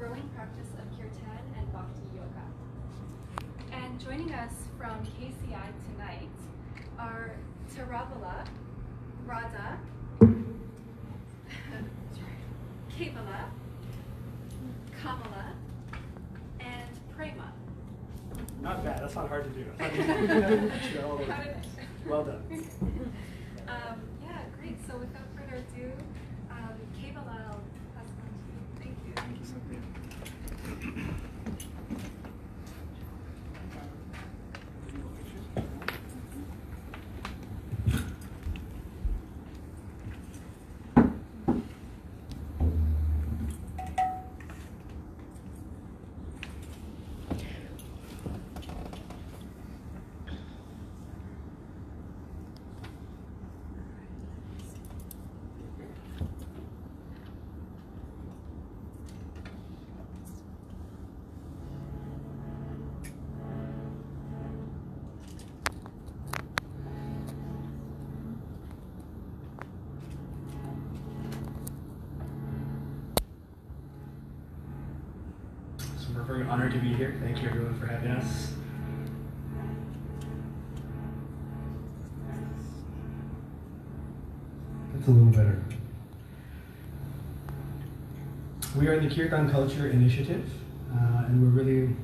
growing practice of Kirtan and Bhakti Yoga. And joining us from KCI tonight are Tarabala, Radha, Kevala, Kamala, and Prema. Not bad, that's not hard to do. Well done. Yeah, great. So without further ado, Kevala, I'll pass it on to you. Thank you. Thank you, Sophia. We're very honored to be here. Thank you everyone for having us. That's a little better. We are the Kirtan Culture Initiative, and we're really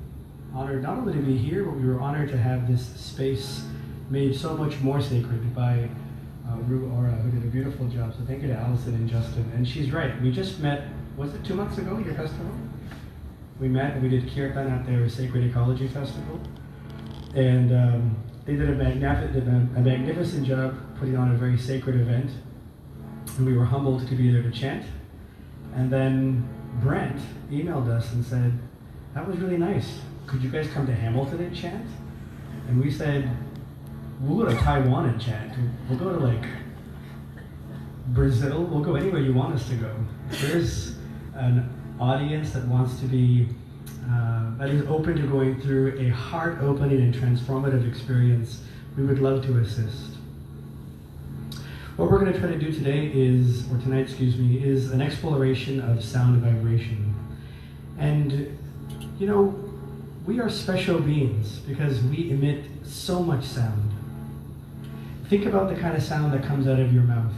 honored not only to be here, but we were honored to have this space made so much more sacred by Ru Aura, who did a beautiful job. So thank you to Allison and Justin. And she's right, we just met, was it 2 months ago, your festival? We met and we did Kirtan at their Sacred Ecology Festival. And they did a magnificent job putting on a very sacred event. And we were humbled to be there to chant. And then Brent emailed us and said, that was really nice. Could you guys come to Hamilton and chant? And we said, we'll go to Taiwan and chant. We'll go to like Brazil. We'll go anywhere you want us to go. There's an audience that wants to be, that is open to going through a heart-opening and transformative experience, we would love to assist. What we're going to try to do today is, or tonight, excuse me, is an exploration of sound vibration. And, you know, we are special beings because we emit so much sound. Think about the kind of sound that comes out of your mouth.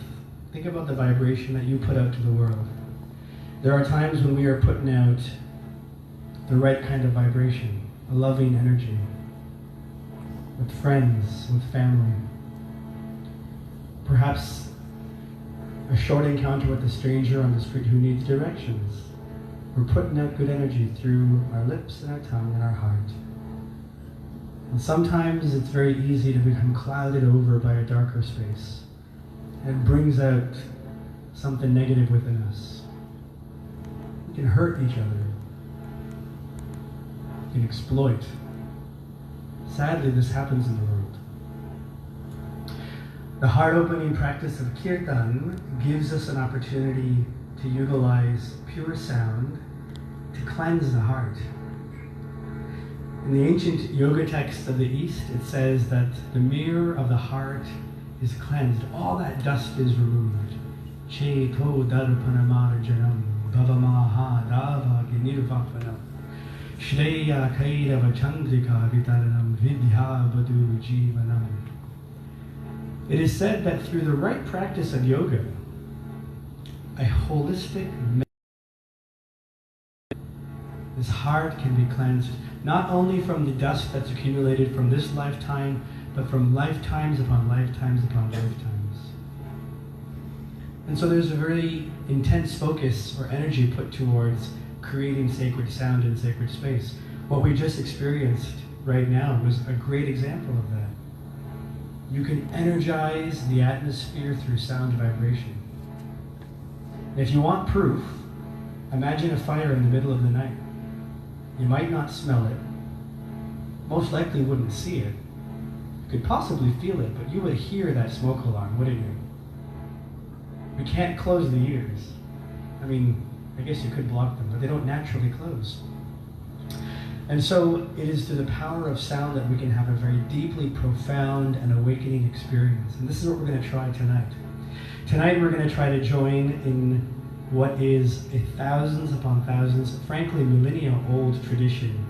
Think about the vibration that you put out to the world. There are times when we are putting out the right kind of vibration, a loving energy, with friends, with family. Perhaps a short encounter with a stranger on the street who needs directions. We're putting out good energy through our lips and our tongue and our heart. And sometimes it's very easy to become clouded over by a darker space. It brings out something negative within us. We can hurt each other. We can exploit. Sadly, this happens in the world. The heart-opening practice of Kirtan gives us an opportunity to utilize pure sound to cleanse the heart. In the ancient yoga texts of the East, it says that the mirror of the heart is cleansed. All that dust is removed. Cheto darpanamarjanam bhavamaha dava nirvapanam shreya kairava chandrika vitaranam vidya vadu jivanam. It is said that through the right practice of yoga, a holistic this heart can be cleansed, not only from the dust that's accumulated from this lifetime, but from lifetimes upon lifetimes upon lifetimes. And so there's a very intense focus or energy put towards creating sacred sound and sacred space. What we just experienced right now was a great example of that. You can energize the atmosphere through sound vibration. If you want proof, imagine a fire in the middle of the night. You might not smell it, most likely wouldn't see it. You could possibly feel it, but you would hear that smoke alarm, wouldn't you? We can't close the ears. I mean, I guess you could block them, but they don't naturally close. And so it is through the power of sound that we can have a very deeply profound and awakening experience. And this is what we're going to try tonight. Tonight we're going to try to join in what is a thousands upon thousands, frankly millennia-old tradition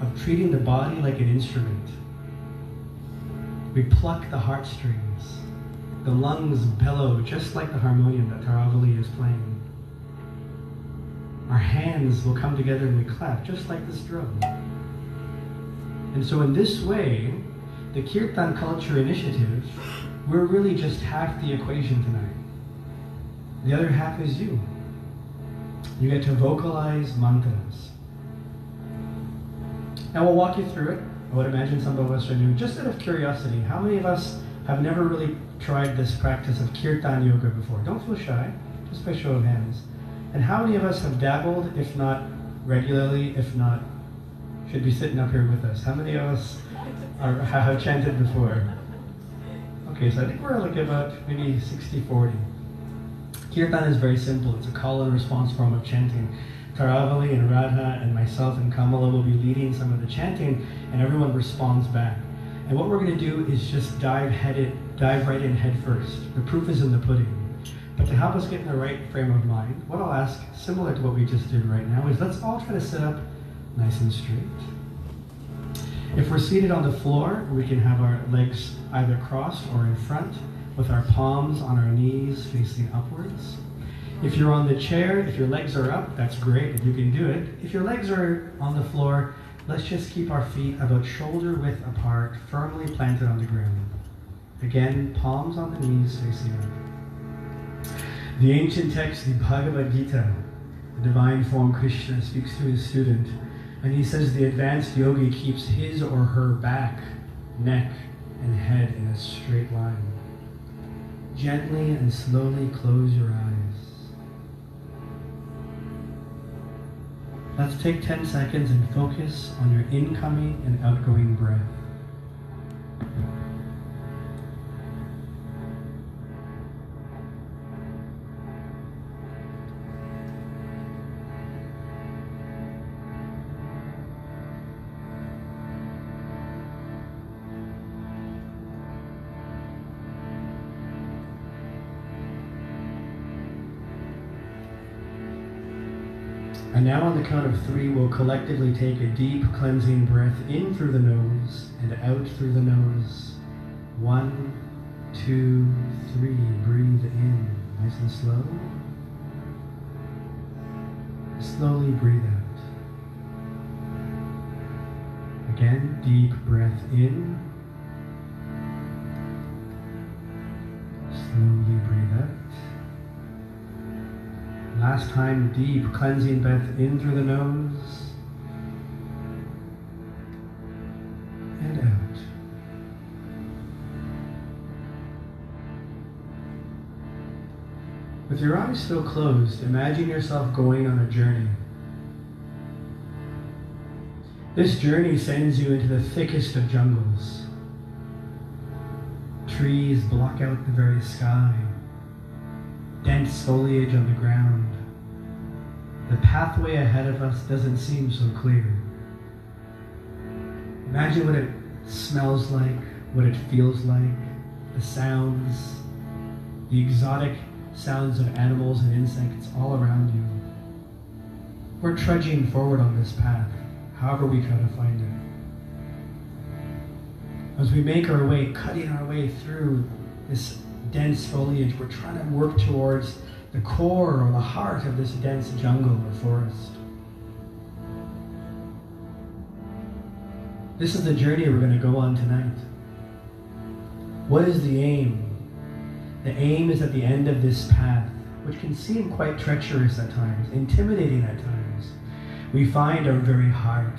of treating the body like an instrument. We pluck the heartstrings. The lungs bellow just like the harmonium that Taravali is playing. Our hands will come together and we clap just like this drum. And so in this way, the Kirtan Culture Initiative, we're really just half the equation tonight. The other half is you. You get to vocalize mantras. Now we'll walk you through it. I would imagine some of us are new. Just out of curiosity, how many of us have never really tried this practice of Kirtan yoga before? Don't feel shy, just by show of hands. And how many of us have dabbled, if not regularly, if not, should be sitting up here with us? How many of us have chanted before? Okay, so I think we're like about maybe 60-40. Kirtan is very simple. It's a call and response form of chanting. Taravali and Radha and myself and Kamala will be leading some of the chanting, and everyone responds back. And what we're going to do is just dive right in head first. The proof is in the pudding. But to help us get in the right frame of mind, what I'll ask, similar to what we just did right now, is let's all try to sit up nice and straight. If we're seated on the floor, we can have our legs either crossed or in front, with our palms on our knees facing upwards. If you're on the chair, if your legs are up, that's great, you can do it. If your legs are on the floor, let's just keep our feet about shoulder width apart, firmly planted on the ground. Again, palms on the knees facing up. The ancient text, the Bhagavad Gita, the divine form Krishna speaks to his student, and he says the advanced yogi keeps his or her back, neck, and head in a straight line. Gently and slowly close your eyes. Let's take 10 seconds and focus on your incoming and outgoing breath. And now on the count of 3, we'll collectively take a deep cleansing breath in through the nose and out through the nose. 1, 2, 3. Breathe in, nice and slow. Slowly breathe out. Again, deep breath in. Slowly breathe out. Last time, deep cleansing breath in through the nose and out. With your eyes still closed, imagine yourself going on a journey. This journey sends you into the thickest of jungles. Trees block out the very sky. Dense foliage on the ground. The pathway ahead of us doesn't seem so clear. Imagine what it smells like, what it feels like, the sounds, the exotic sounds of animals and insects all around you. We're trudging forward on this path, however we try to find it. As we make our way, cutting our way through this dense foliage, we're trying to work towards the core or the heart of this dense jungle or forest. This is the journey we're going to go on tonight. What is the aim? The aim is at the end of this path, which can seem quite treacherous at times, intimidating at times. We find our very heart.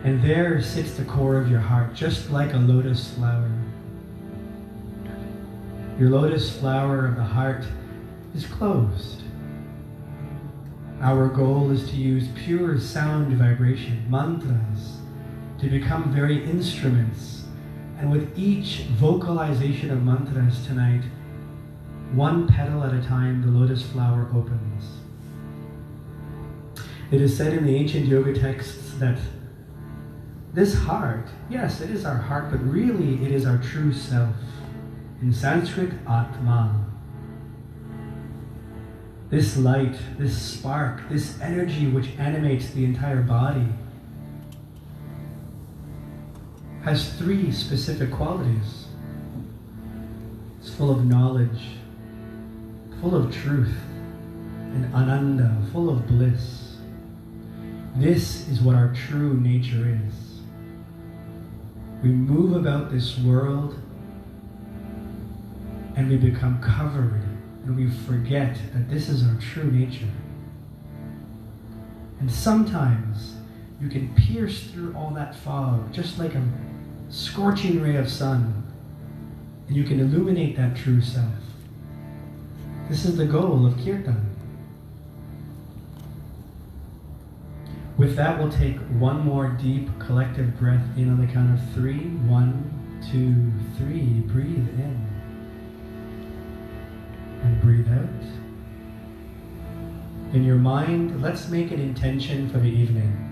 And there sits the core of your heart, just like a lotus flower. Your lotus flower of the heart is closed. Our goal is to use pure sound vibration, mantras, to become very instruments. And with each vocalization of mantras tonight, one petal at a time, the lotus flower opens. It is said in the ancient yoga texts that this heart, yes, it is our heart, but really it is our true self. In Sanskrit, Atma. This light, this spark, this energy which animates the entire body has three specific qualities. It's full of knowledge, full of truth, and ananda, full of bliss. This is what our true nature is. We move about this world and we become covered and we forget that this is our true nature. And sometimes you can pierce through all that fog just like a scorching ray of sun, and you can illuminate that true self. This is the goal of Kirtan. With that, we'll take one more deep collective breath in on the count of 3. 1, 2, 3. Breathe in. And breathe out. In your mind, let's make an intention for the evening.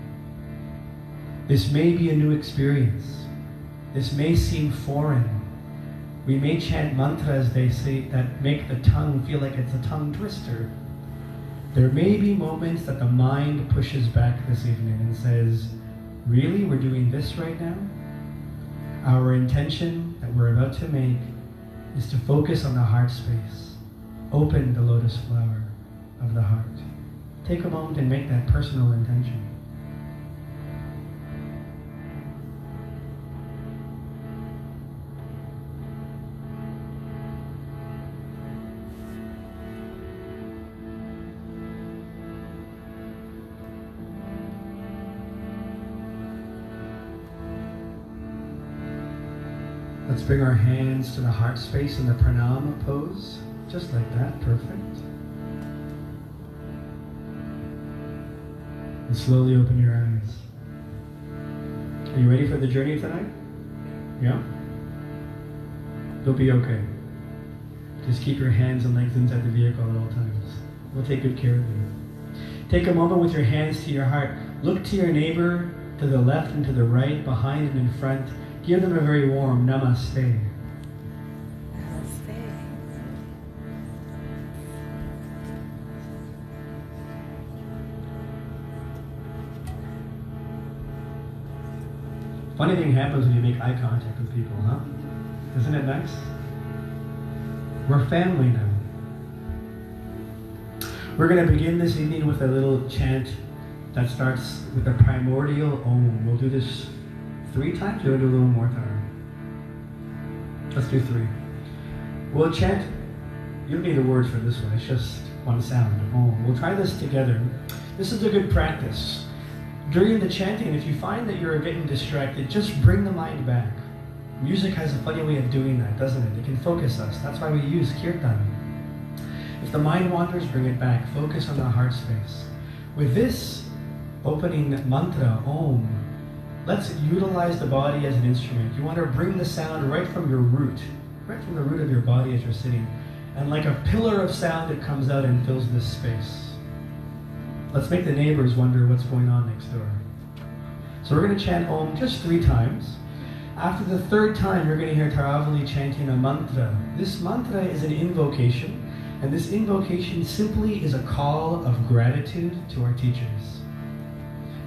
This may be a new experience. This may seem foreign. We may chant mantras, they say, that make the tongue feel like it's a tongue twister. There may be moments that the mind pushes back this evening and says, really, we're doing this right now? Our intention that we're about to make is to focus on the heart space. Open the lotus flower of the heart. Take a moment and make that personal intention. Let's bring our hands to the heart space in the pranama pose. Just like that, perfect. And slowly open your eyes. Are you ready for the journey tonight? Yeah? You'll be okay. Just keep your hands and legs inside the vehicle at all times. We'll take good care of you. Take a moment with your hands to your heart. Look to your neighbor, to the left and to the right, behind and in front. Give them a very warm namaste. Funny thing happens when you make eye contact with people, huh? Isn't it nice? We're family now. We're going to begin this evening with a little chant that starts with the primordial Om. We'll do this 3 times. We'll do a little more time. Let's do 3. We'll chant. You don't need the words for this one. It's just one sound. Om. We'll try this together. This is a good practice. During the chanting, if you find that you're getting distracted, just bring the mind back. Music has a funny way of doing that, doesn't it? It can focus us. That's why we use Kirtan. If the mind wanders, bring it back. Focus on the heart space. With this opening mantra, Om, let's utilize the body as an instrument. You want to bring the sound right from your root, right from the root of your body as you're sitting. And like a pillar of sound, it comes out and fills this space. Let's make the neighbors wonder what's going on next door. So we're going to chant Om just 3 times. After the 3rd time, you're going to hear Taravali chanting a mantra. This mantra is an invocation, and this invocation simply is a call of gratitude to our teachers.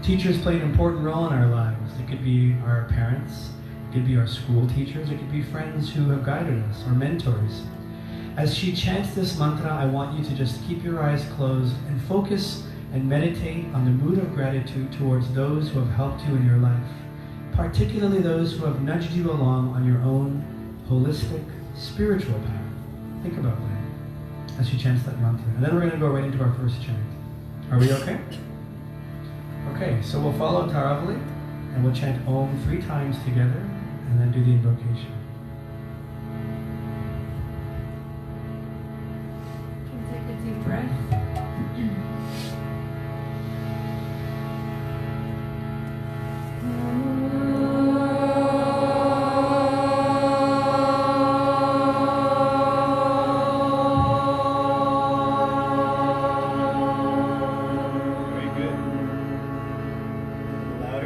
Teachers play an important role in our lives. It could be our parents, it could be our school teachers, it could be friends who have guided us, or mentors. As she chants this mantra, I want you to just keep your eyes closed and focus and meditate on the mood of gratitude towards those who have helped you in your life, particularly those who have nudged you along on your own holistic, spiritual path. Think about that as she chants that mantra. And then we're going to go right into our first chant. Are we okay? Okay, so we'll follow Taravali, and we'll chant Om 3 times together, and then do the invocation. You can take a deep breath.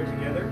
Together.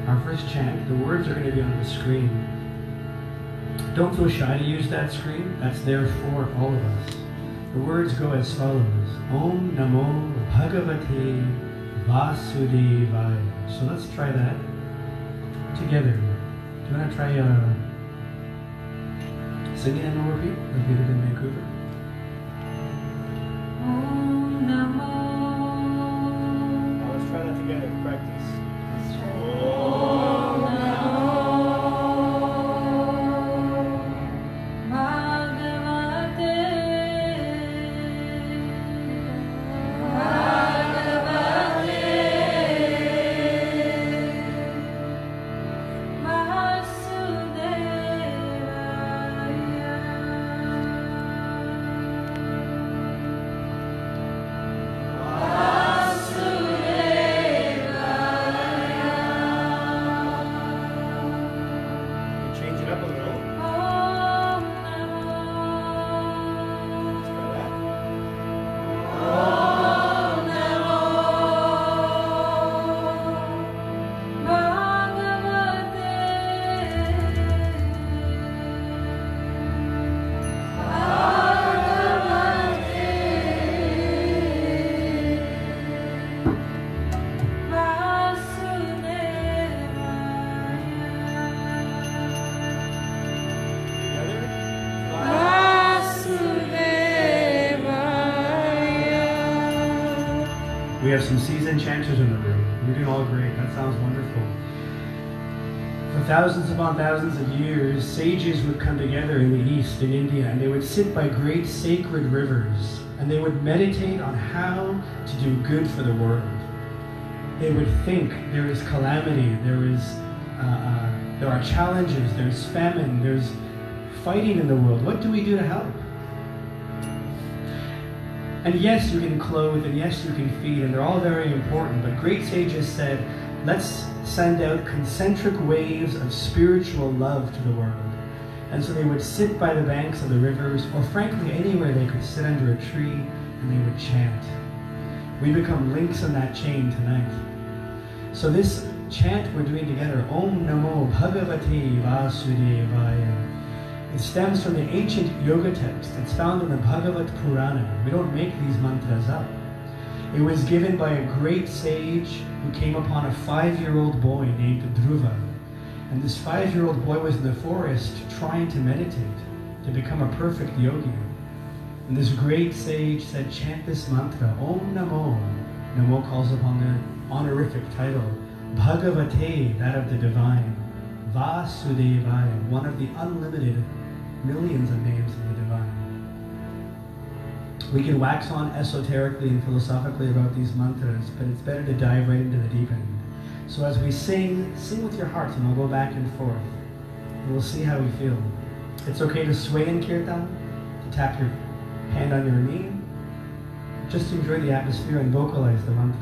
Our first chant, the words are going to be on the screen. Don't feel shy to use that screen. That's there for all of us. The words go as follows. Om Namo Bhagavate Vasudevaya. So let's try that together. Do you want to try singing and repeat like we did in Vancouver? Om Namo. Now let's try that together. Practice. We have some seasoned chanters in the room. You're doing all great. That sounds wonderful. For thousands upon thousands of years, sages would come together in the East, in India, and they would sit by great sacred rivers, and they would meditate on how to do good for the world. They would think there is calamity, there are challenges, there's famine, there's fighting in the world. What do we do to help? And yes, you can clothe, and yes, you can feed, and they're all very important, but great sages said, let's send out concentric waves of spiritual love to the world. And so they would sit by the banks of the rivers, or frankly, anywhere they could sit under a tree, and they would chant. We become links in that chain tonight. So this chant we're doing together, Om Namo Bhagavate Vasudevaya, it stems from the ancient yoga text. It's found in the Bhagavad Purana. We don't make these mantras up. It was given by a great sage who came upon a 5-year-old boy named Dhruva. And this 5-year-old boy was in the forest trying to meditate, to become a perfect yogi. And this great sage said, chant this mantra, Om Namo. Namo calls upon the honorific title, Bhagavate, that of the divine, Vasudevaya, one of the unlimited millions of names of the divine. We can wax on esoterically and philosophically about these mantras, but it's better to dive right into the deep end. So as we sing with your hearts, and we'll go back and forth, and we'll see how we feel. It's okay to sway in Kirtan, to tap your hand on your knee. Just enjoy the atmosphere and vocalize the mantras.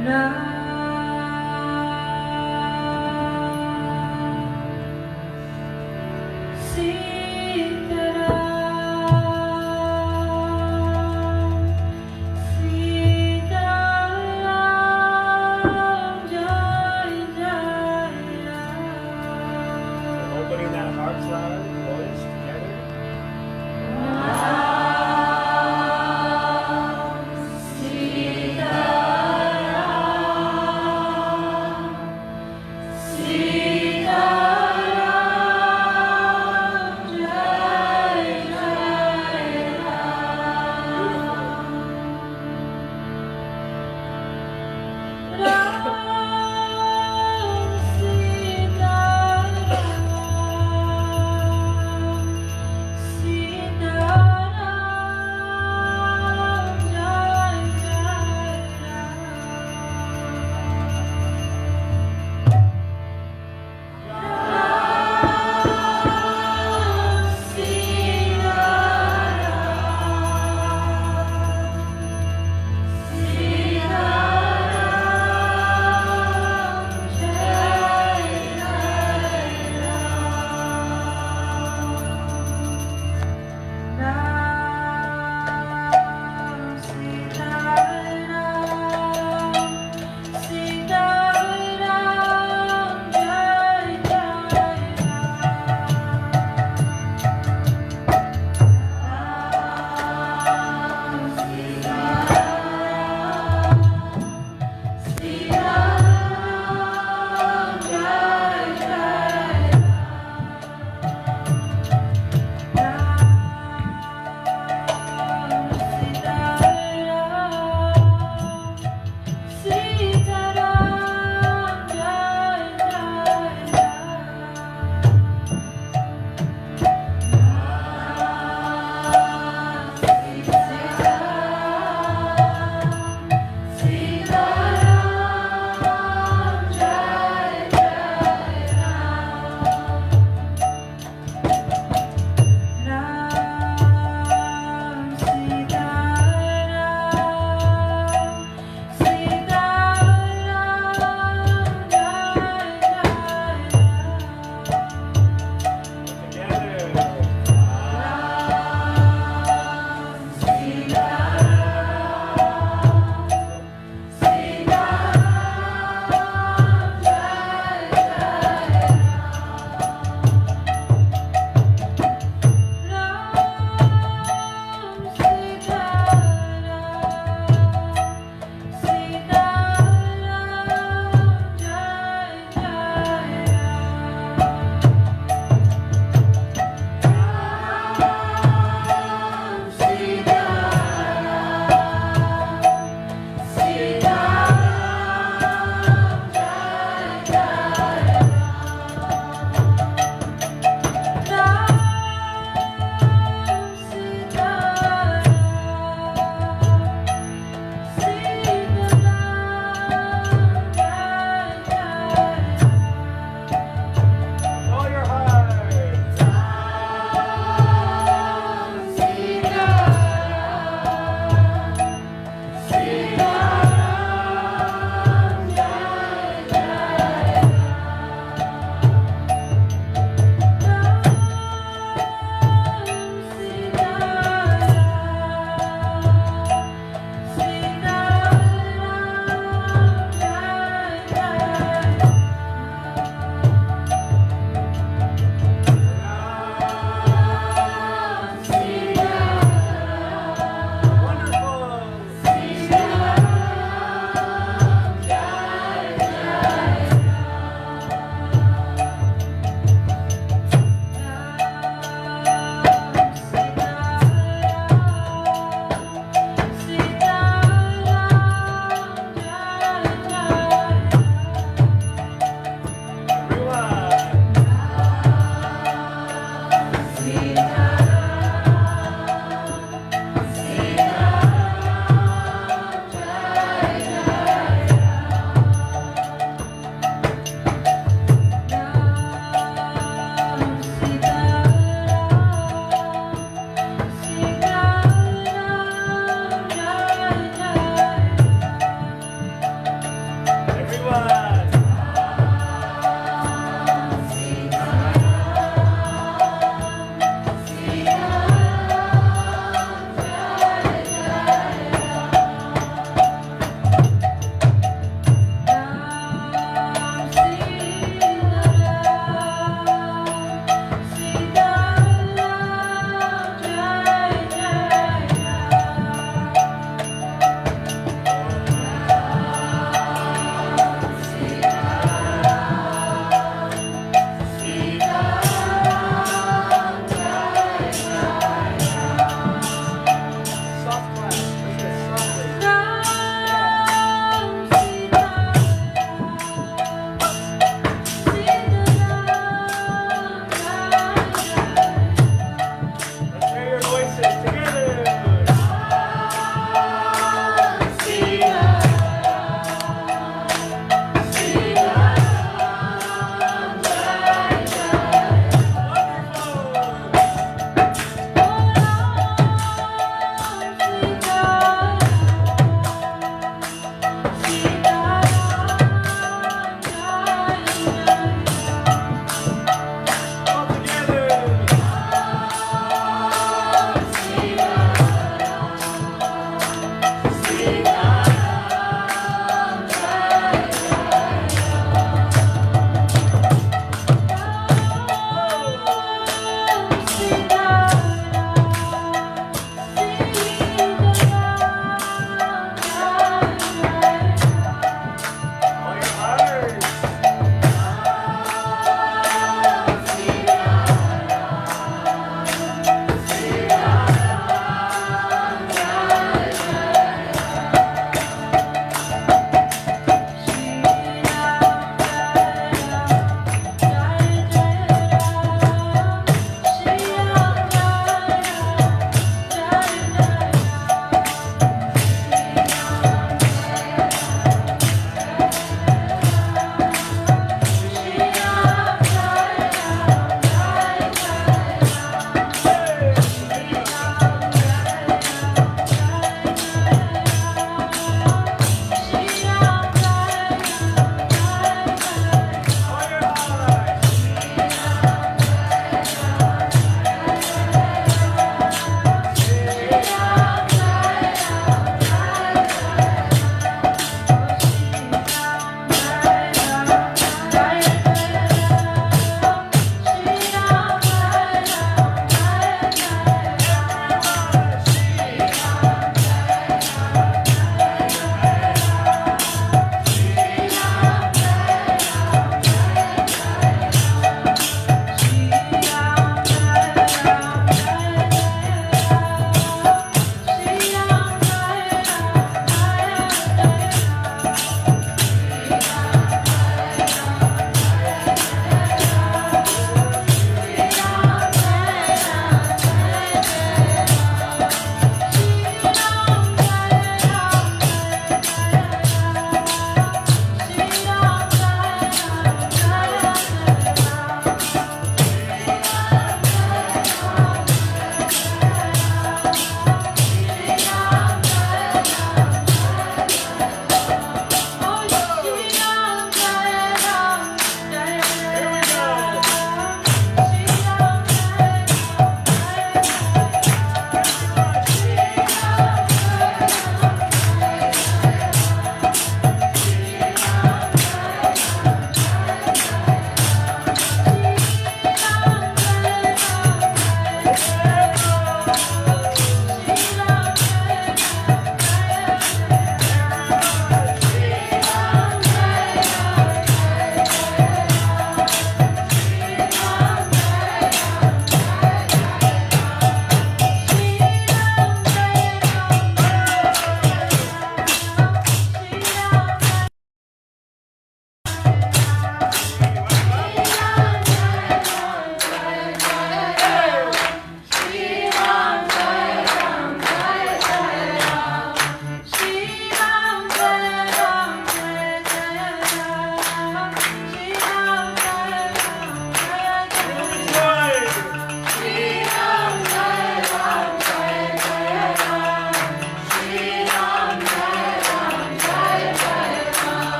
Opening that heart flower voice together. Sitaram,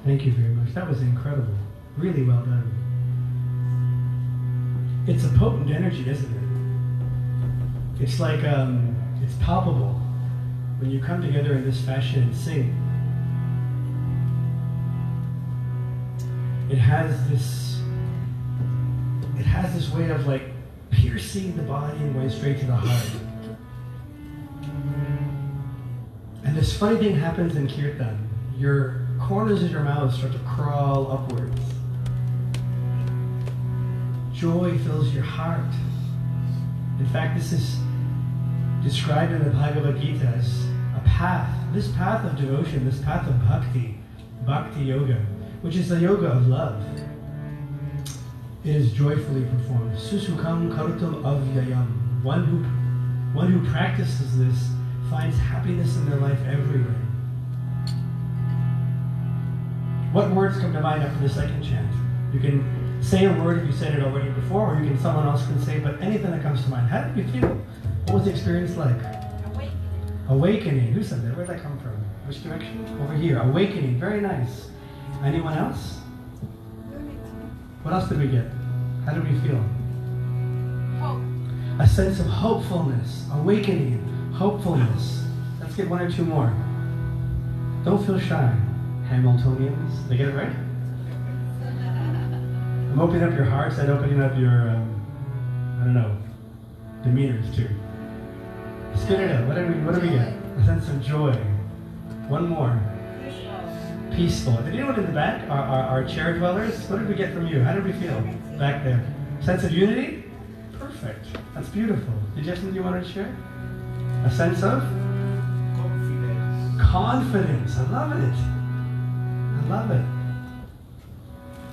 Thank you very much. That was incredible. Really well done. It's a potent energy, isn't it? It's like, it's palpable when you come together in this fashion and sing. It has this way of like piercing the body and going straight to the heart. And this funny thing happens in Kirtan. Your corners of your mouth start to crawl upwards. Joy fills your heart. In fact, this is described in the Bhagavad Gita as a path. This path of devotion, this path of bhakti yoga, which is the yoga of love. It is joyfully performed. Susukam karutam avyayam. One who practices this finds happiness in their life everywhere. What words come to mind after the second chant? You can say a word if you said it already before, or someone else can say, but anything that comes to mind. How did you feel? What was the experience like? Awakening. Awakening. Who said that? Where'd that come from? Which direction? Over here. Awakening. Very nice. Anyone else? What else did we get? How did we feel? Hope. A sense of hopefulness. Awakening. Hopefulness. Let's get one or two more. Don't feel shy. Hamiltonians. Did I get it right? I'm opening up your hearts and opening up your, demeanors too. Spit it out. What do we get? A sense of joy. One more. Peaceful. Did anyone in the back? Our chair dwellers? What did we get from you? How did we feel back there? Sense of unity? Perfect. That's beautiful. Did you have something you wanted to share? A sense of? Confidence. I love it. I love it.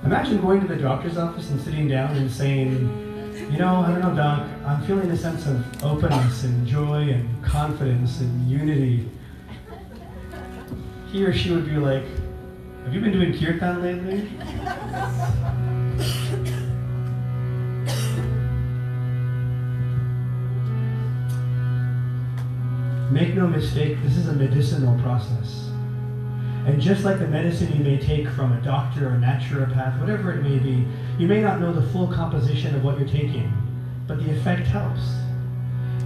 Imagine going to the doctor's office and sitting down and saying, I don't know, doc, I'm feeling a sense of openness and joy and confidence and unity. He or she would be like, have you been doing Kirtan lately? Make no mistake, this is a medicinal process. And just like the medicine you may take from a doctor or naturopath, whatever it may be, you may not know the full composition of what you're taking, but the effect helps.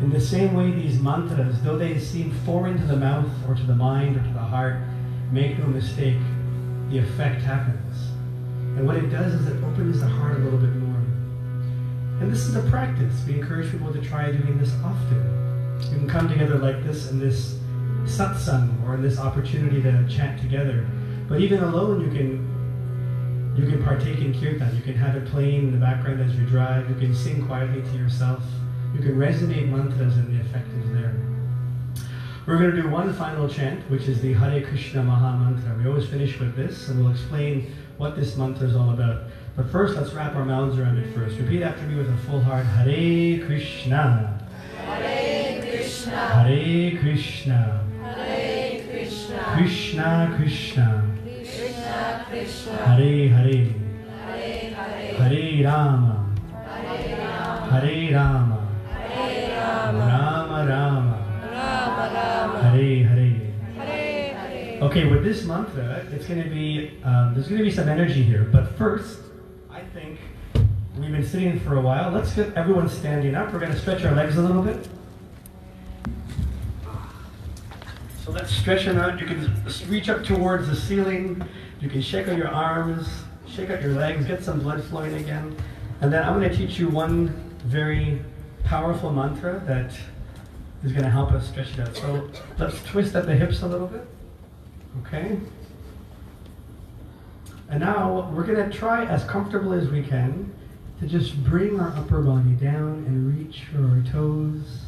In the same way, these mantras, though they seem foreign to the mouth or to the mind or to the heart, make no mistake, the effect happens. And what it does is it opens the heart a little bit more. And this is a practice. We encourage people to try doing this often. You can come together like this in this satsang, or in this opportunity to chant together. But even alone, you can partake in Kirtan. You can have it playing in the background as you drive. You can sing quietly to yourself. You can resonate mantras, and the effect is there. We're going to do one final chant, which is the Hare Krishna Maha Mantra. We always finish with this, and we'll explain what this mantra is all about. But first, let's wrap our mouths around it first. Repeat after me with a full heart. Hare Krishna. Hare Krishna. Hare Krishna. Hare Krishna. Krishna Krishna. Krishna Krishna. Hare Hare. Hare Hare. Hare Rama. Hare Rama. Hare Rama. Hare Rama. Rama Rama. Rama Rama. Hare Hare. Hare Hare. Okay, with this mantra, it's going to be there's going to be some energy here. But first, I think we've been sitting for a while. Let's get everyone standing up. We're going to stretch our legs a little bit. So let's stretch them out. You can reach up towards the ceiling. You can shake out your arms, shake out your legs, get some blood flowing again. And then I'm going to teach you one very powerful mantra that is going to help us stretch it out. So let's twist at the hips a little bit. Okay? And now we're going to try as comfortably as we can to just bring our upper body down and reach for our toes.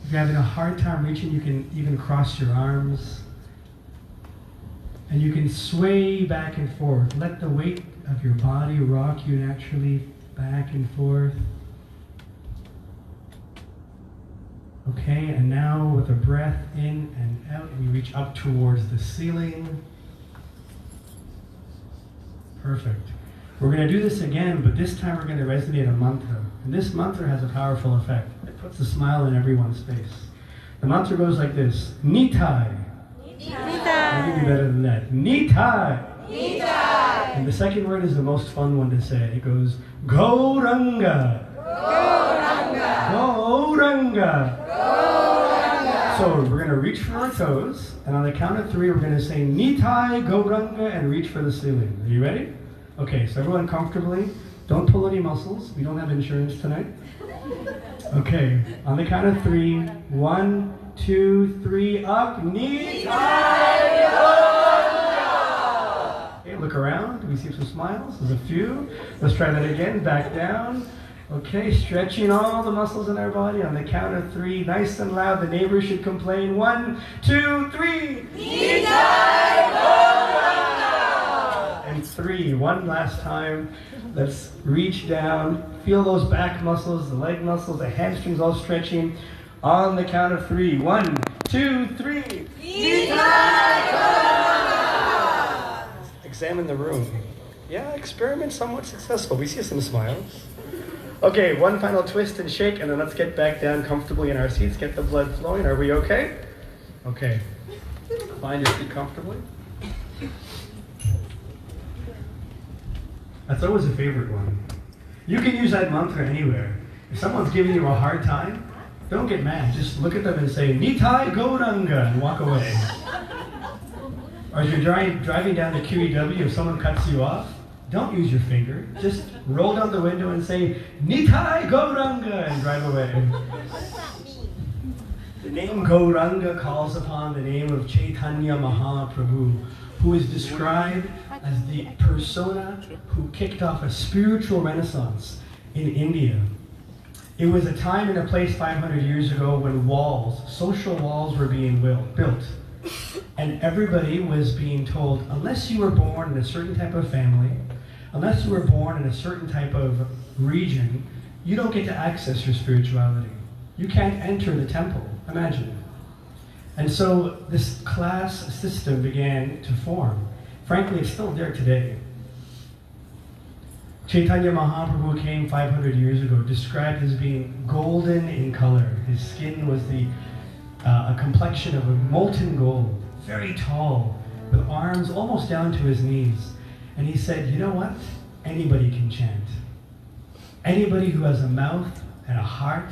If you're having a hard time reaching, you can even cross your arms. And you can sway back and forth. Let the weight of your body rock you naturally back and forth. Okay, and now with a breath in and out, we reach up towards the ceiling. Perfect. We're going to do this again, but this time we're going to resonate a mantra. And this mantra has a powerful effect. It puts a smile in everyone's face. The mantra goes like this. Nitai. I'll give you better than that. Nitai. And the second word is the most fun one to say. It goes Gauranga. Gauranga. So we're going to reach for our toes, and on the count of 3, we're going to say Nitai, Gauranga, and reach for the ceiling. Are you ready? Okay, so everyone comfortably. Don't pull any muscles. We don't have insurance tonight. Okay, on the count of 3, 1, 2, 3, up. Nitai, Gauranga. Okay, look around. Do we see some smiles? There's a few. Let's try that again. Back down. Okay, stretching all the muscles in our body. On the count of 3, nice and loud. The neighbors should complain. 1, 2, 3. And 3. One last time. Let's reach down. Feel those back muscles, the leg muscles, the hamstrings all stretching. On the count of 3. 1, 2, 3. Examine the room. Yeah, experiment somewhat successful. We see some smiles. Okay, one final twist and shake, and then let's get back down comfortably in our seats, get the blood flowing. Are we okay? Okay. Find your seat comfortably. That's always a favorite one. You can use that mantra anywhere. If someone's giving you a hard time, don't get mad. Just look at them and say, Nitai Gauranga, and walk away. Or if you're driving down the QEW, if someone cuts you off, don't use your finger. Just roll down the window and say, Nitai Gauranga, and drive away. The name Gauranga calls upon the name of Chaitanya Mahaprabhu, who is described as the persona who kicked off a spiritual renaissance in India. It was a time and a place 500 years ago when social walls were being built. And everybody was being told, unless you were born in a certain type of family, unless you were born in a certain type of region, you don't get to access your spirituality. You can't enter the temple. Imagine. And so this class system began to form. Frankly, it's still there today. Chaitanya Mahaprabhu came 500 years ago, described as being golden in color. His skin was a complexion of a molten gold, very tall, with arms almost down to his knees. And he said, you know what? Anybody can chant. Anybody who has a mouth and a heart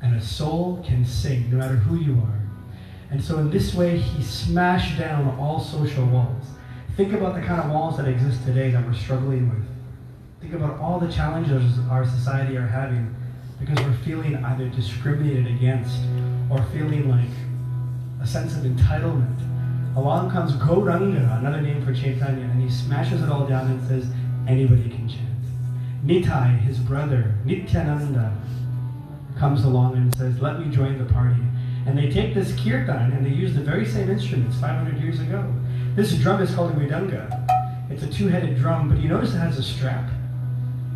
and a soul can sing, no matter who you are. And so in this way, he smashed down all social walls. Think about the kind of walls that exist today that we're struggling with. Think about all the challenges our society are having because we're feeling either discriminated against or feeling like a sense of entitlement. Along comes Gauranga, another name for Chaitanya, and he smashes it all down and says, anybody can chant. Nitai, his brother, Nityananda, comes along and says, let me join the party. And they take this Kirtan and they use the very same instruments 500 years ago. This drum is called a mridanga. It's a 2-headed drum, but you notice it has a strap.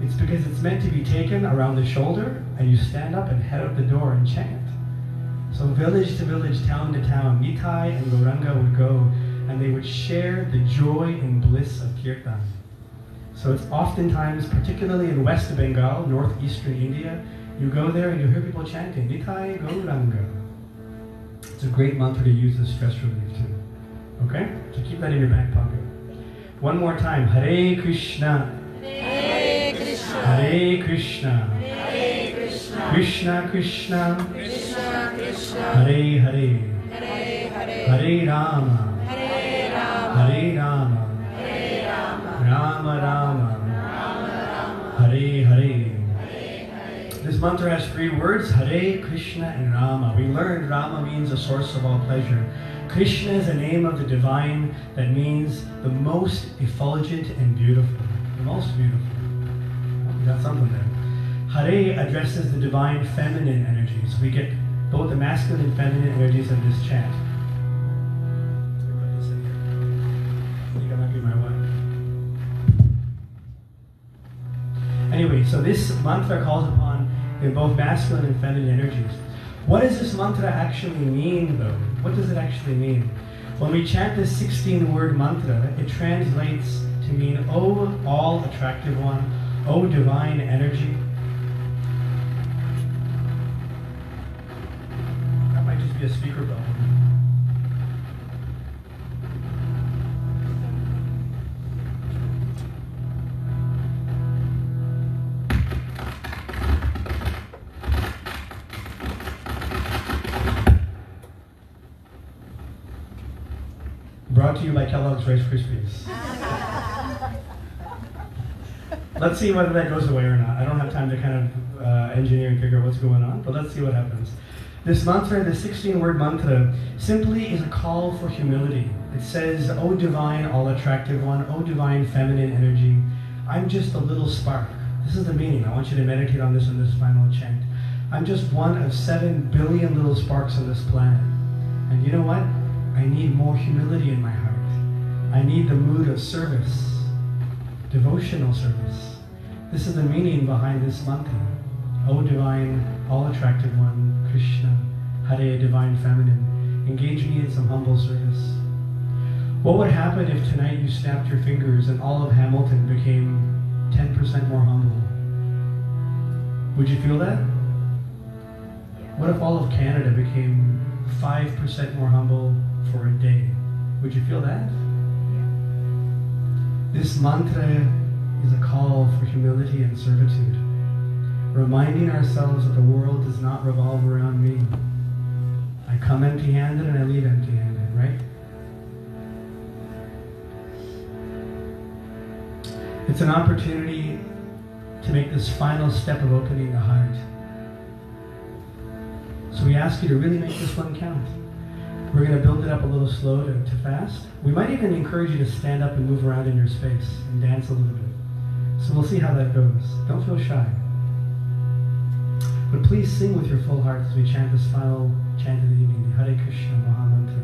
It's because it's meant to be taken around the shoulder and you stand up and head out the door and chant. So village to village, town to town, Nitai and Gauranga would go and they would share the joy and bliss of Kirtan. So it's oftentimes, particularly in West Bengal, northeastern India, you go there and you hear people chanting, Nitai Gauranga. It's a great mantra to use as stress relief too. Okay? So keep that in your back pocket. One more time. Hare Krishna. Hare Krishna. Hare Krishna. Hare Krishna. Krishna Krishna. Krishna Krishna. Hare Hare. Hare Hare. Hare Rama. Hare Rama. Hare Rama. Hare Rama. Rama Rama. Rama Rama. Hare Hare. Hare Hare. This mantra has 3 words, Hare, Krishna, and Rama. We learned Rama means a source of all pleasure. Krishna is a name of the divine that means the most effulgent and beautiful. The most beautiful. We got something there. Hare addresses the divine feminine energies. We get both the masculine and feminine energies in this chant. Let me put this in here. I think I might be my wife. Anyway, so this mantra calls upon both masculine and feminine energies. What does this mantra actually mean, though? What does it actually mean? When we chant this 16-word mantra, it translates to mean, O all attractive one, O divine energy. That might just be a speaker bell. brought to you by Kellogg's Rice Krispies. Let's see whether that goes away or not. I don't have time to kind of engineer and figure out what's going on, but let's see what happens. This mantra, the 16-word mantra, simply is a call for humility. It says, "O divine, all-attractive one, O divine feminine energy, I'm just a little spark." This is the meaning. I want you to meditate on this in this final chant. I'm just one of 7 billion little sparks on this planet. And you know what? I need more humility in my heart. I need the mood of service, devotional service. This is the meaning behind this mantra. O divine, all-attractive one, Krishna, Hare, divine feminine, engage me in some humble service. What would happen if tonight you snapped your fingers and all of Hamilton became 10% more humble? Would you feel that? What if all of Canada became 5% more humble for a day? Would you feel that? This mantra is a call for humility and servitude, reminding ourselves that the world does not revolve around me. I come empty-handed and I leave empty-handed, right? It's an opportunity to make this final step of opening the heart. So we ask you to really make this one count. We're going to build it up a little slow to fast. We might even encourage you to stand up and move around in your space and dance a little bit. So we'll see how that goes. Don't feel shy. But please sing with your full heart as we chant this final chant of the evening, the Hare Krishna Maha Mantra.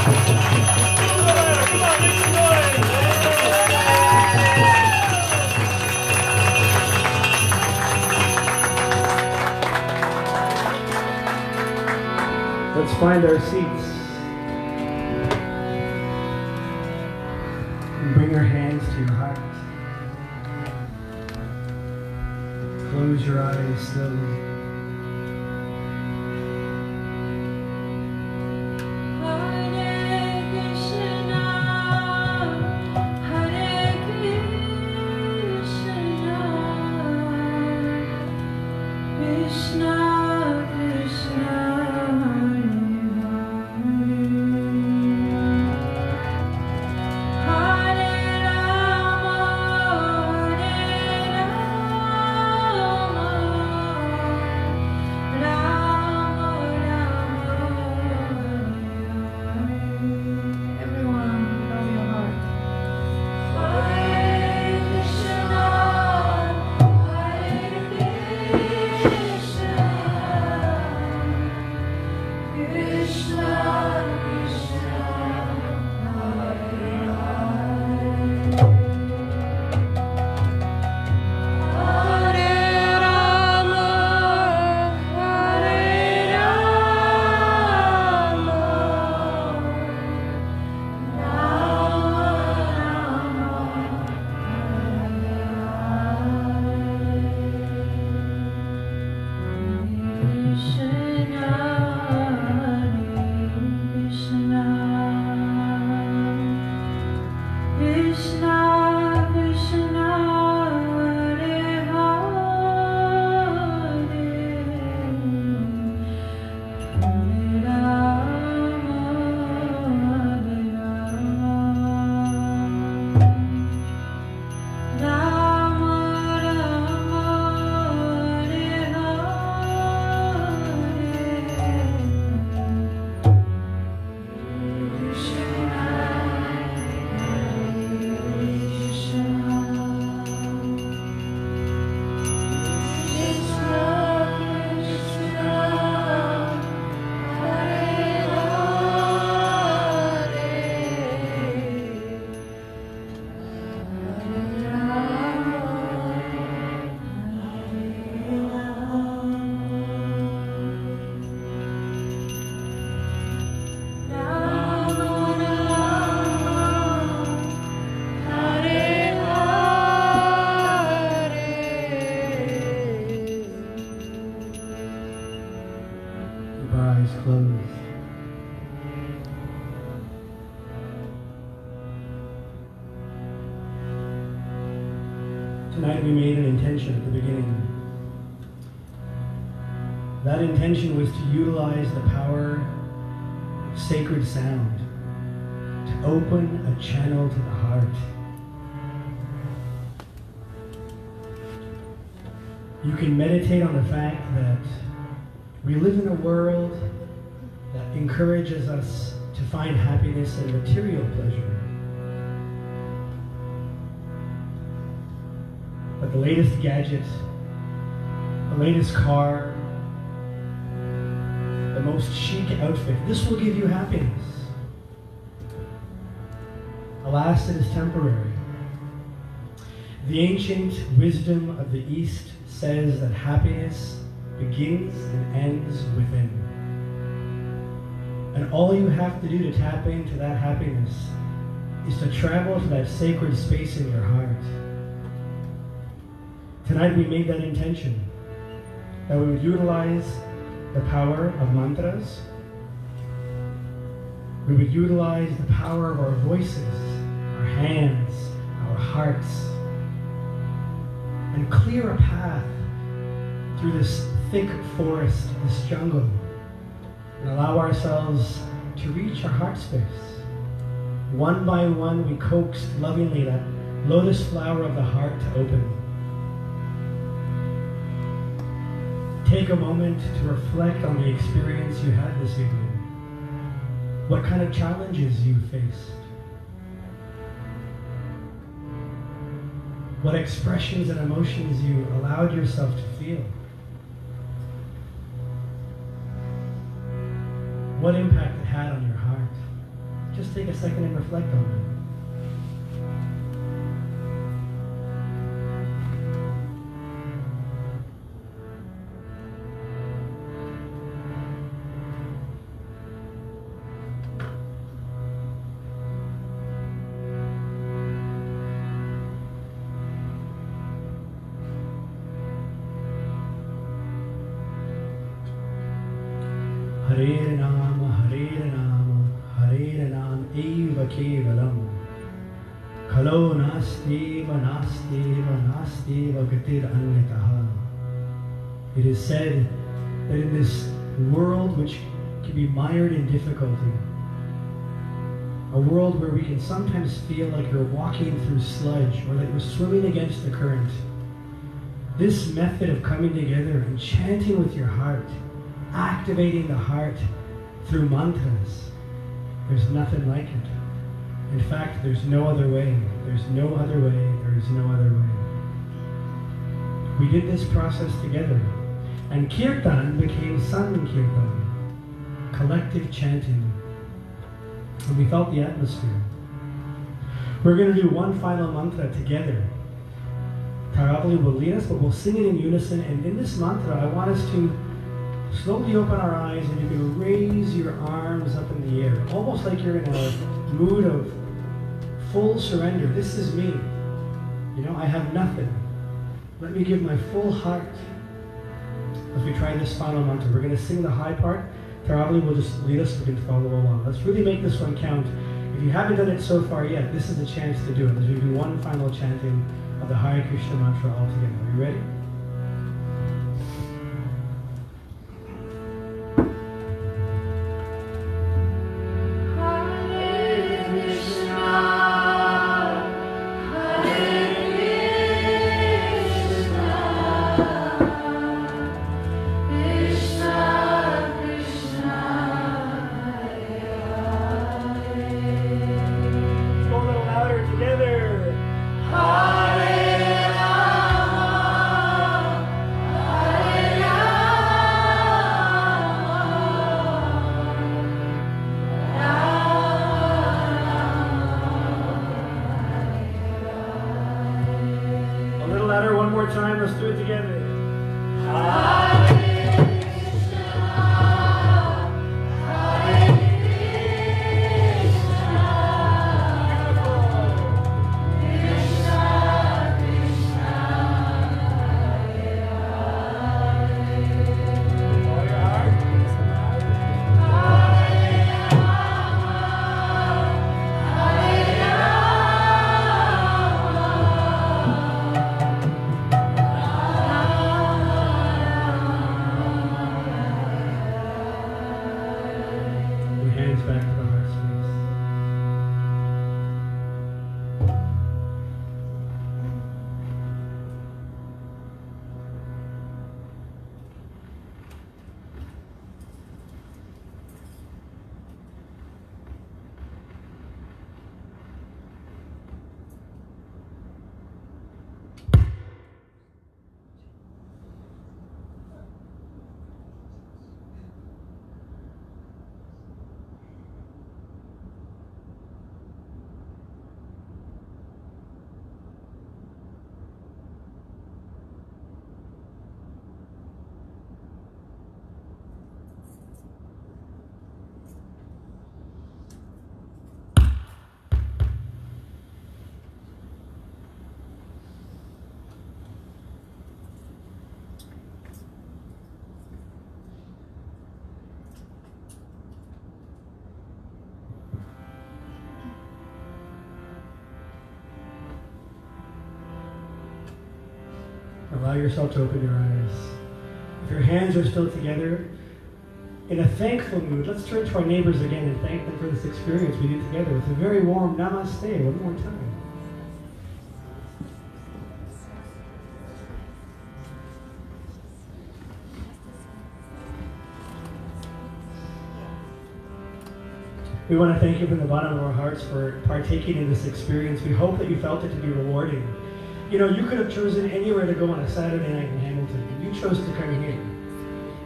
Let's find our seats. And bring your hands to your heart. Close your eyes slowly. Tonight we made an intention at the beginning. That intention was to utilize the power of sacred sound to open a channel to the heart. You can meditate on the fact that we live in a world that encourages us to find happiness in material pleasure. But the latest gadget, the latest car, the most chic outfit, this will give you happiness. Alas, it is temporary. The ancient wisdom of the East says that happiness begins and ends within. And all you have to do to tap into that happiness is to travel to that sacred space in your heart. Tonight we made that intention, that we would utilize the power of mantras. We would utilize the power of our voices, our hands, our hearts, and clear a path through this thick forest, this jungle, and allow ourselves to reach our heart space. One by one, we coaxed lovingly that lotus flower of the heart to open. Take a moment to reflect on the experience you had this evening. What kind of challenges you faced. What expressions and emotions you allowed yourself to feel. What impact it had on your heart. just take a second and reflect on it. Hare Rama, Hare Rama, Eva Kevalam. Khalo Nasteva, Gatir Anyataha. It is said that in this world which can be mired in difficulty, a world where we can sometimes feel like you're walking through sludge or that you're swimming against the current, this method of coming together and chanting with your heart, activating the heart through mantras, there's nothing like it. In fact, there's no other way. There's no other way. There is no other way. We did this process together, and Kirtan became Sankirtan, collective chanting, and we felt the atmosphere. We're going to do one final mantra together. Taravali will lead us, but we'll sing it in unison, and in this mantra, I want us to slowly open our eyes, and you can raise your arms up in the air, almost like you're in a mood of full surrender. This is me. You know, I have nothing. Let me give my full heart as we try this final mantra. We're going to sing the high part. Taravali will just lead us. We can follow along. Let's really make this one count. If you haven't done it so far yet, this is the chance to do it. As we do one final chanting of the Hare Krishna mantra all together. Are you ready? One more time, let's do it together. Back to the heart space. Allow yourself to open your eyes. If your hands are still together, in a thankful mood, let's turn to our neighbors again and thank them for this experience we did together with a very warm namaste one more time. We want to thank you from the bottom of our hearts for partaking in this experience. We hope that you felt it to be rewarding. You know, you could have chosen anywhere to go on a Saturday night in Hamilton, but you chose to come here.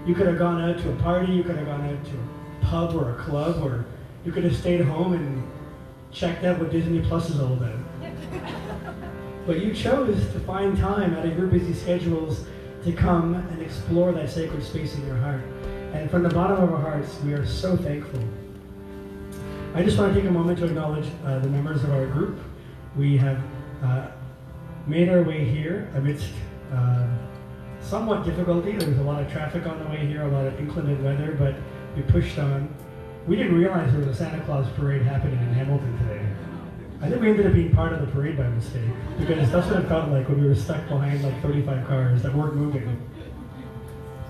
You could have gone out to a party, you could have gone out to a pub or a club, or You could have stayed home and checked out what Disney Plus is all about. But you chose to find time out of your busy schedules to come and explore that sacred space in your heart. And from the bottom of our hearts, we are so thankful. I just want to take a moment to acknowledge the members of our group. We have made our way here amidst somewhat difficulty. There was a lot of traffic on the way here, a lot of inclement weather, but we pushed on. We didn't realize there was a Santa Claus parade happening in Hamilton today. I think we ended up being part of the parade by mistake, because that's what it felt like when we were stuck behind like 35 cars that weren't moving.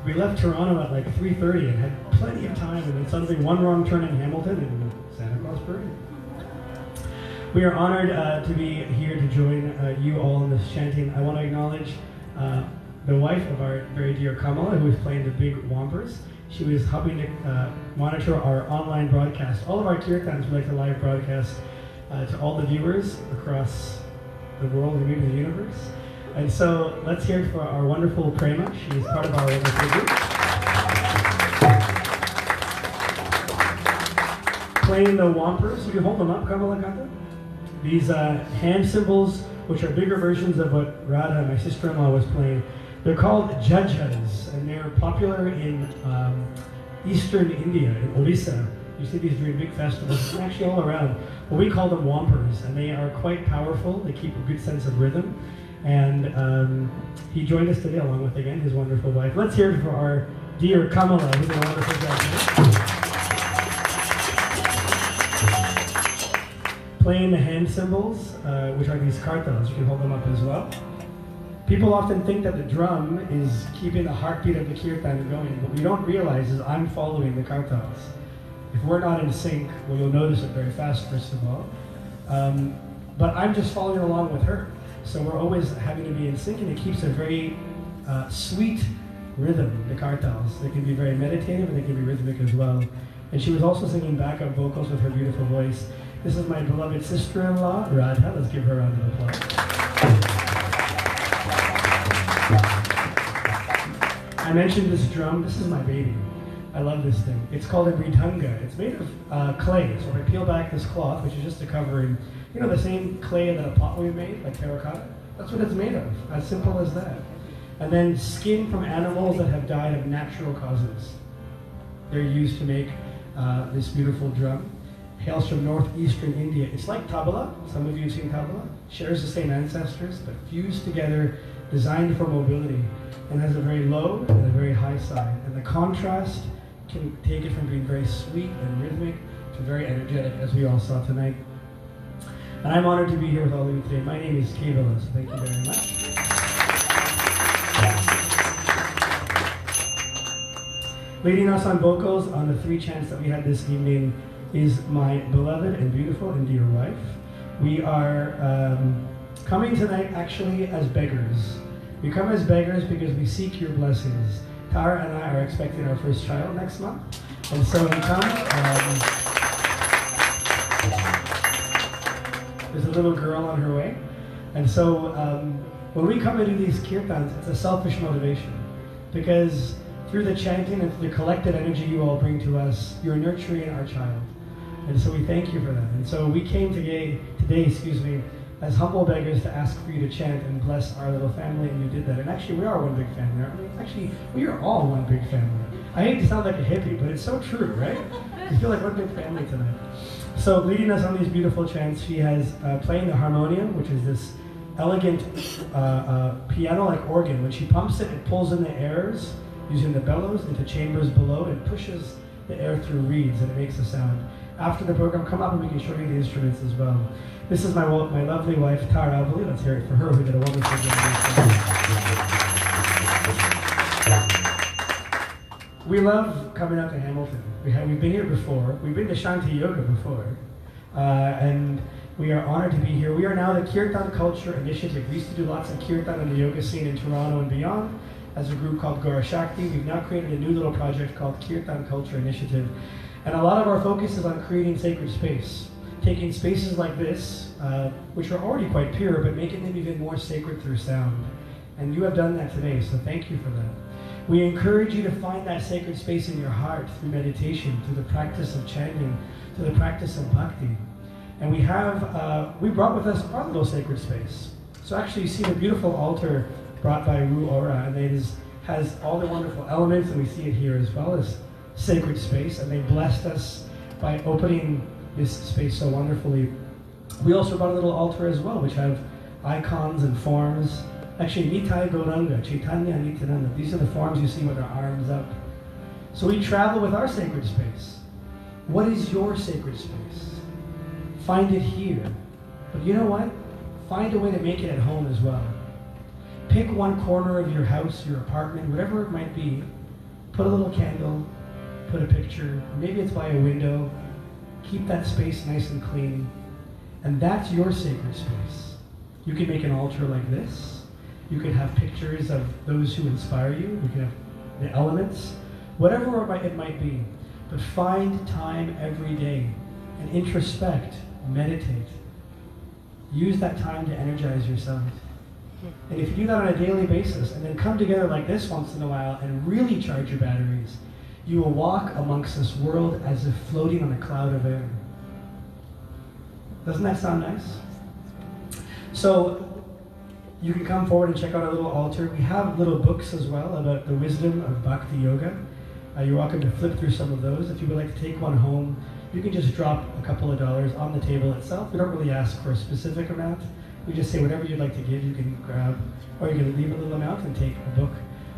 We left Toronto at like 3:30 and had plenty of time, and then suddenly one wrong turn in Hamilton and Santa Claus parade. We are honored to be here to join you all in this chanting. I want to acknowledge the wife of our very dear Kamala, who is playing the big Wampers. She was helping to monitor our online broadcast. All of our kirtans we like to live broadcast to all the viewers across the world and maybe the universe. And so let's hear it for our wonderful Prema. She is part of our wonderful group. Playing the Wampers. You can hold them up, Kamala Kanta. These hand cymbals, which are bigger versions of what Radha, my sister-in-law, was playing. They're called jajjas, and they're popular in eastern India, in Odisha. You see these during big festivals, and actually all around. Well, we call them Wampers, and they are quite powerful. They keep a good sense of rhythm. And he joined us today along with, again, his wonderful wife. Let's hear it for our dear Kamala, who's a wonderful jajja. Playing the hand cymbals, which are these kartals. You can hold them up as well. People often think that the drum is keeping the heartbeat of the kirtan going. What we don't realize is I'm following the kartals. If we're not in sync, well, you'll notice it very fast, first of all. But I'm just following along with her. So we're always having to be in sync, and it keeps a very sweet rhythm, the kartals. They can be very meditative, and they can be rhythmic as well. And she was also singing backup vocals with her beautiful voice. This is my beloved sister-in-law, Radha. Let's give her a round of applause. I mentioned this drum. This is my baby. I love this thing. It's called a mridanga. It's made of clay. So if I peel back this cloth, which is just a covering, you know, the same clay that a pot we made, like terracotta? That's what it's made of. As simple as that. And then skin from animals that have died of natural causes. They're used to make this beautiful drum. Hails from northeastern India. It's like tabla. Some of you have seen tabla. Shares the same ancestors, but fused together, designed for mobility, and has a very low and a very high side. And the contrast can take it from being very sweet and rhythmic to very energetic, as we all saw tonight. And I'm honored to be here with all of you today. My name is Kevala, so thank you very much. Leading us on vocals on the three chants that we had this evening is my beloved and beautiful and dear wife. We are coming tonight actually as beggars. We come as beggars because we seek your blessings. Tara and I are expecting our first child next month. And so we come. There's a little girl on her way. And so when we come into these kirtans, it's a selfish motivation. Because through the chanting and through the collective energy you all bring to us, you're nurturing our child. And so we thank you for that. And so we came today, as humble beggars to ask for you to chant and bless our little family, and you did that. And actually, we are one big family, aren't we? Actually, we are all one big family. I hate to sound like a hippie, but it's so true, right? We feel like one big family tonight. So leading us on these beautiful chants, she has playing the harmonium, which is this elegant piano-like organ. When she pumps it, it pulls in the airs using the bellows into chambers below and pushes the air through reeds, and it makes a sound. After the program, come up and we can show you the instruments as well. This is my lovely wife, Tara. Let's hear it for her, who did a wonderful job. We love coming out to Hamilton. We've been here before. We've been to Shanti Yoga before. And we are honored to be here. We are now the Kirtan Culture Initiative. We used to do lots of Kirtan in the yoga scene in Toronto and beyond as a group called Gaura Shakti. We've now created a new little project called Kirtan Culture Initiative. And a lot of our focus is on creating sacred space. Taking spaces like this, which are already quite pure, but making them even more sacred through sound. And you have done that today, so thank you for that. We encourage you to find that sacred space in your heart through meditation, through the practice of chanting, to the practice of bhakti. And we brought with us our little sacred space. So actually you see the beautiful altar brought by Ru Ora, and it has all the wonderful elements, and we see it here as well as sacred space, and they blessed us by opening this space so wonderfully. We also brought a little altar as well, which have icons and forms. Actually, Nitai Gauranga, Chaitanya Nityananda. These are the forms you see with our arms up. So we travel with our sacred space. What is your sacred space? Find it here. But you know what? Find a way to make it at home as well. Pick one corner of your house, your apartment, whatever it might be. Put a little candle, put a picture. Maybe it's by a window. Keep that space nice and clean. And that's your sacred space. You can make an altar like this. You can have pictures of those who inspire you. You can have the elements, whatever it might be. But find time every day and introspect, meditate. Use that time to energize yourself. And if you do that on a daily basis and then come together like this once in a while and really charge your batteries, you will walk amongst this world as if floating on a cloud of air. Doesn't that sound nice? So you can come forward and check out our little altar. We have little books as well about the wisdom of Bhakti Yoga. You're welcome to flip through some of those. If you would like to take one home, you can just drop a couple of dollars on the table itself. We don't really ask for a specific amount. We just say whatever you'd like to give, you can grab, or you can leave a little amount and take a book.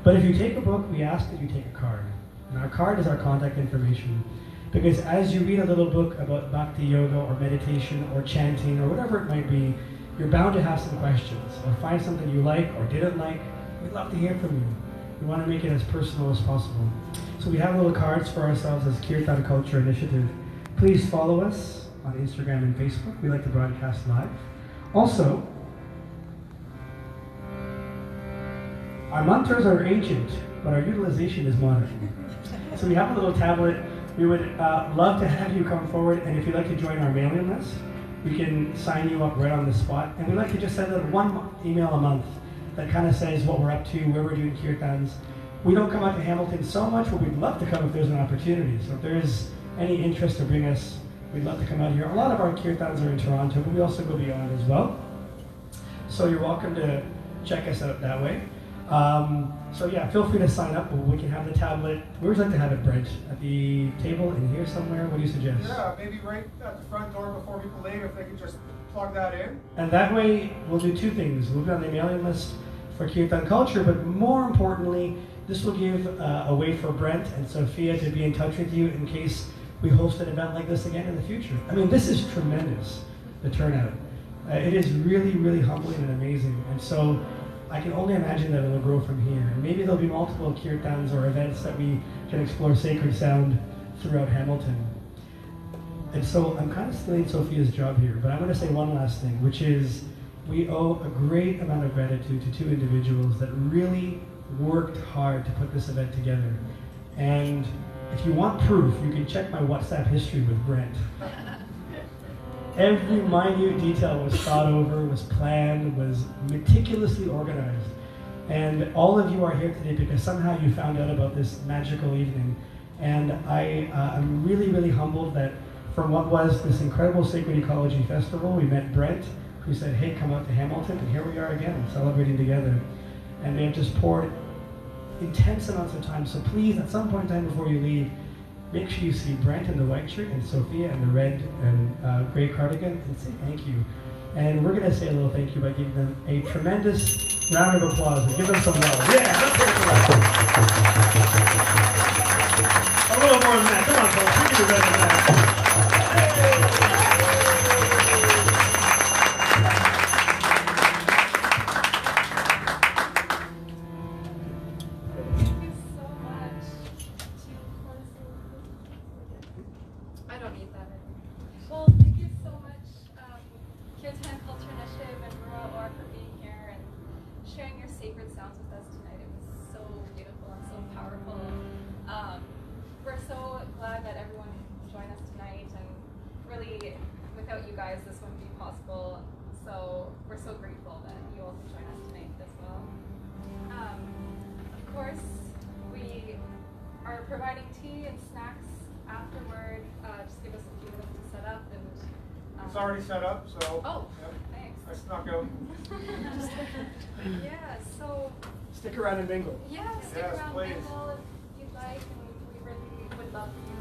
But if you take a book, we ask that you take a card. And our card is our contact information. Because as you read a little book about Bhakti Yoga or meditation or chanting or whatever it might be, you're bound to have some questions or find something you like or didn't like. We'd love to hear from you. We want to make it as personal as possible. So we have little cards for ourselves as Kirtan Culture Initiative. Please follow us on Instagram and Facebook. We like to broadcast live. Also, our mantras are ancient, but our utilization is modern. So we have a little tablet. We would love to have you come forward, and if you'd like to join our mailing list, we can sign you up right on the spot. And we'd like to just send out one email a month that kind of says what we're up to, where we're doing kirtans. We don't come out to Hamilton so much, but we'd love to come if there's an opportunity. So if there is any interest to bring us, we'd love to come out here. A lot of our kirtans are in Toronto, but we also go beyond as well. So you're welcome to check us out that way. So yeah, feel free to sign up. We can have the tablet. We always like to have it, Brent, at the table in here somewhere. What do you suggest? Yeah, maybe right at the front door before people leave, if they could just plug that in. And that way, we'll do two things. We'll be on the mailing list for Kirtan Culture, but more importantly, this will give a way for Brent and Sophia to be in touch with you in case we host an event like this again in the future. I mean, this is tremendous, the turnout. It is really, really humbling and amazing. And so I can only imagine that it'll grow from here. And maybe there'll be multiple kirtans or events that we can explore sacred sound throughout Hamilton. And so I'm kind of stealing Sophia's job here, but I'm going to say one last thing, which is we owe a great amount of gratitude to two individuals that really worked hard to put this event together. And if you want proof, you can check my WhatsApp history with Brent. Every minute detail was thought over, was planned, was meticulously organized. And all of you are here today because somehow you found out about this magical evening. And I'm really, really humbled that from what was this incredible Sacred Ecology Festival, we met Brent, who said, hey, come out to Hamilton, and here we are again, celebrating together. And they have just poured intense amounts of time. So please, at some point in time before you leave, make sure you see Brent in the white shirt and Sophia in the red and gray cardigan and say thank you. And we're going to say a little thank you by giving them a tremendous round of applause. And give them some love. Yeah, let's give them a little more than that. Come on, folks. We can do better than that. Well, thank you so much, Kirtan Culture Initiative and Rural Or for being here and sharing your sacred sounds with us tonight. It was so beautiful and so powerful. We're so glad that everyone could join us tonight, and really, without you guys, this wouldn't be possible. So we're so grateful that you all could join us tonight as well. Of course, we are providing tea and snacks afterward, just give us a few minutes to set up and. It's already set up, so. Oh, Yep. thanks. I snuck out. Yeah, so Stick around and mingle. yeah, stick Yes, around please. mingle if you'd like, and we really would love for you